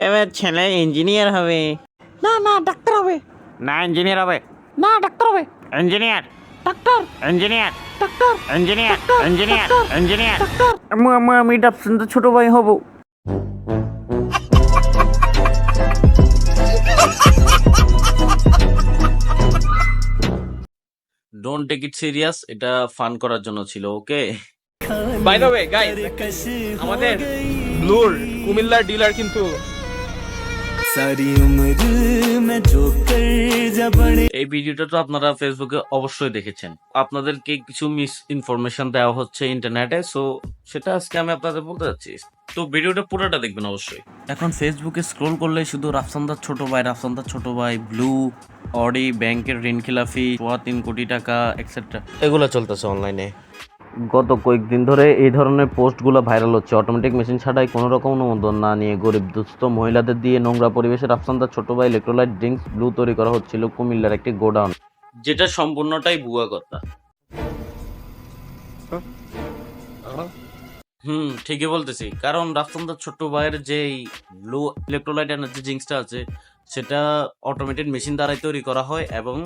এবার ছেলে ইঞ্জিনিয়ার হবে। না না ডাক্তার হবে। না ইঞ্জিনিয়ার হবে। না ডাক্তার হবে। Engineer, doctor engineer, doctor engineer, doctor engineer, doctor engineer. Doctor. আমি ডাবসেন্টার ছোট ভাই হব। ডোন্ট টেক ইট সিরিয়াস, এটা ফান করার জন্য ছিল। ওকে, বাই দ্য ওয়ে গাইস, আমাদের ব্লুর কুমিল্লার ডিলার কিন্তু এই ভিডিওটা তো আপনারা ফেসবুকে অবশ্যই দেখেছেন। আপনাদেরকে কিছু মিস ইনফরমেশন দেওয়া হচ্ছে ইন্টারনেটে, সো সেটা আজকে আমি আপনাদের বলতে যাচ্ছি। তো ভিডিওটা পুরোটা দেখবেন অবশ্যই। এখন ফেসবুকে স্ক্রোল করলে শুধু রাফসানদার ছোট ভাই, ব্লু, অডি, ব্যাংকের ঋণ খিলাফি, 3 কোটি টাকা এক্সেট্রা এগুলো চলতেছে অনলাইনে। গত কয়েকদিন ধরে এই ধরনের পোস্টগুলো ভাইরাল হচ্ছে। অটোমেটিক মেশিন ছাড়াই কোনো রকম অনুমোদন না নিয়ে গরিব দুস্থ মহিলাদের দিয়ে নোংরা পরিবেশে রাফসানদার ছোট ভাই ইলেকট্রোলাইট ড্রিঙ্কস ব্লু তৈরি করা হচ্ছিল কুমিল্লার একটি গোডাউন, যেটা সম্পূর্ণটাই ভুয়া কথা। ঠিকই বলতেছি, কারণ রাফসানদার ছোট ভাইয়ের যে ব্লু ইলেকট্রোলাইট এনার্জি ড্রিঙ্কসটা আছে সেটা অটোমেটেড মেশিন দ্বারাই তৈরি করা হয় এবং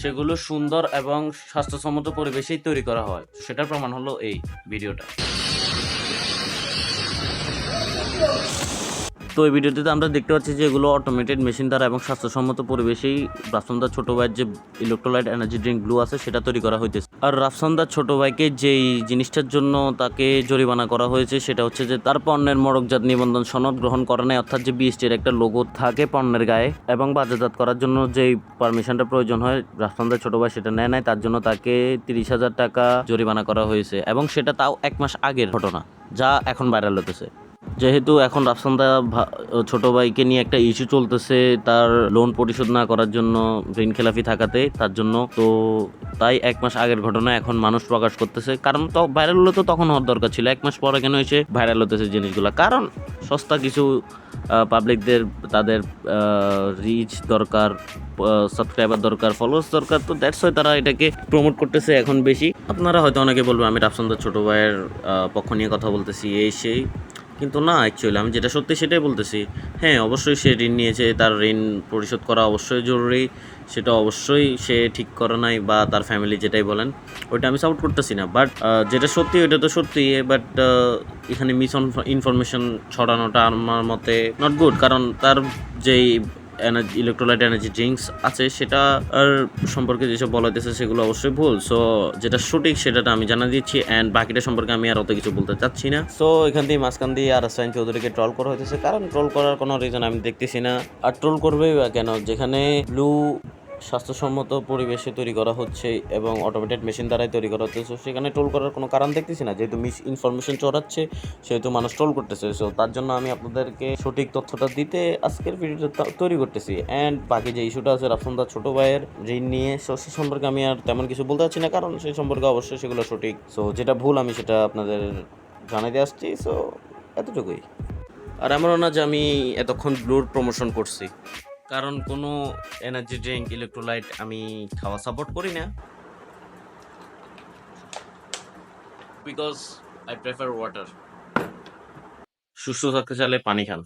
সেগুলো সুন্দর এবং স্বাস্থ্যসম্মত পরিবেশেই তৈরি করা হয়। সেটার প্রমাণ হলো এই ভিডিওটা। তো এই ভিডিওটিতে আমরা দেখতে পাচ্ছি যে এগুলো অটোমেটেড মেশিন দ্বারা এবং স্বাস্থ্যসম্মত পরিবেশেই রাফসানদার ছোট ভাইয়ের যে ইলেকট্রোলাইট এনার্জি ড্রিঙ্ক ব্লু আছে সেটা তৈরি করা হইতেছে। আর রাফসানদার ছোট ভাইকে যেই জিনিসটার জন্য তাকে জরিমানা করা হয়েছে সেটা হচ্ছে যে তার পণ্যের মড়কজাত নিবন্ধন সনদ গ্রহণ করা নেই, অর্থাৎ যে বিএসটির একটা লোগো থাকে পণ্যের গায়ে এবং বাজারজাত করার জন্য যেই পারমিশনটা প্রয়োজন হয় রাফসানদার ছোট ভাই সেটা নেয় নাই, তার জন্য তাকে 30,000 টাকা জরিমানা করা হয়েছে এবং সেটা তাও 1 মাস আগের ঘটনা, যা এখন ভাইরাল হতেছে। যেহেতু এখন রাফসানদা ছোট ভাইকে নিয়ে একটা ইস্যু চলতেছে তার লোন পরিশোধ না করার জন্য, ঋণ খেলাফি থাকাতে, তার জন্য তো তাই 1 মাস আগের ঘটনা এখন মানুষ প্রকাশ করতেছে। কারণ তো ভাইরাল হলে তো তখন হওয়ার দরকার ছিল, 1 মাস পরে কেন এসে ভাইরাল হতেছে জিনিসগুলো? কারণ সস্তা কিছু পাবলিকদের তাদের রিচ দরকার, সাবস্ক্রাইবার দরকার, ফলোয়ার্স দরকার, তো দ্যাটস ওয়াই তারা এটাকে প্রমোট করতেছে এখন বেশি। আপনারা হয়তো অনেকে বলবেন আমি রাফসানদার ছোট ভাইয়ের পক্ষ নিয়ে কথা বলতেছি এই সেই, কিন্তু না, অ্যাকচুয়ালি আমি যেটা সত্যি সেটাই বলতেছি। হ্যাঁ, অবশ্যই সে ঋণ নিয়েছে, তার ঋণ পরিশোধ করা অবশ্যই জরুরি, সেটা অবশ্যই সে ঠিক করে নাই বা তার ফ্যামিলি যেটাই বলেন ওইটা আমি সাপোর্ট করতেছি না। বাট যেটা সত্যি ওইটা তো সত্যি, বাট এখানে মিস ইনফরমেশন ছড়ানোটা আমার মতে নট গুড। কারণ তার যেই ইলেকট্রোলাইট এনার্জি ড্রিঙ্কস আছে সেটা আর সম্পর্কে যেসব বলা হইতেছে সেগুলো অবশ্যই ভুল। সো যেটা সঠিক সেটা আমি জানা দিচ্ছি, অ্যান্ড বাকিটা সম্পর্কে আমি আর অত কিছু বলতে চাচ্ছি না। সো এখান থেকে মাঝখান দিয়ে আর সাইন চৌধুরীকে ট্রল করা হইতেছে, কারণ ট্রল করার কোনো রিজন আমি দেখতেছি না। আর ট্রল করবেই বা কেন, যেখানে ব্লু স্বাস্থ্যসম্মত পরিবেশে তৈরি করা হচ্ছে এবং অটোমেটেড মেশিন দ্বারাই তৈরি করা হচ্ছে, সেখানে ট্রোল করার কোনো কারণ দেখতেছি না। যেহেতু মিস ইনফরমেশন ছড়াচ্ছে সেহেতু মানুষ ট্রোল করতেছে। সো তার জন্য আমি আপনাদেরকে সঠিক তথ্যটা দিতে আজকের ভিডিওটা তৈরি করতেছি। অ্যান্ড বাকি যে ইস্যুটা আছে রাফসানদার ছোট ভাইয়ের ঋণ নিয়ে, সো সে সম্পর্কে আমি আর তেমন কিছু বলতে চাচ্ছি না, কারণ সেই সম্পর্কে অবশ্যই সেগুলো সঠিক। সো যেটা ভুল আমি সেটা আপনাদের জানাই দিয়ে আসছি। সো এতটুকুই। আর এমনও না যে আমি এতক্ষণ ব্লুর প্রমোশন করছি, কারণ কোনো এনার্জি ড্রিঙ্ক ইলেকট্রোলাইট আমি খাওয়া সাপোর্ট করি না, বিকজ আই প্রেফার ওয়াটার। সুস্থ থাকতে চাইলে পানি খান।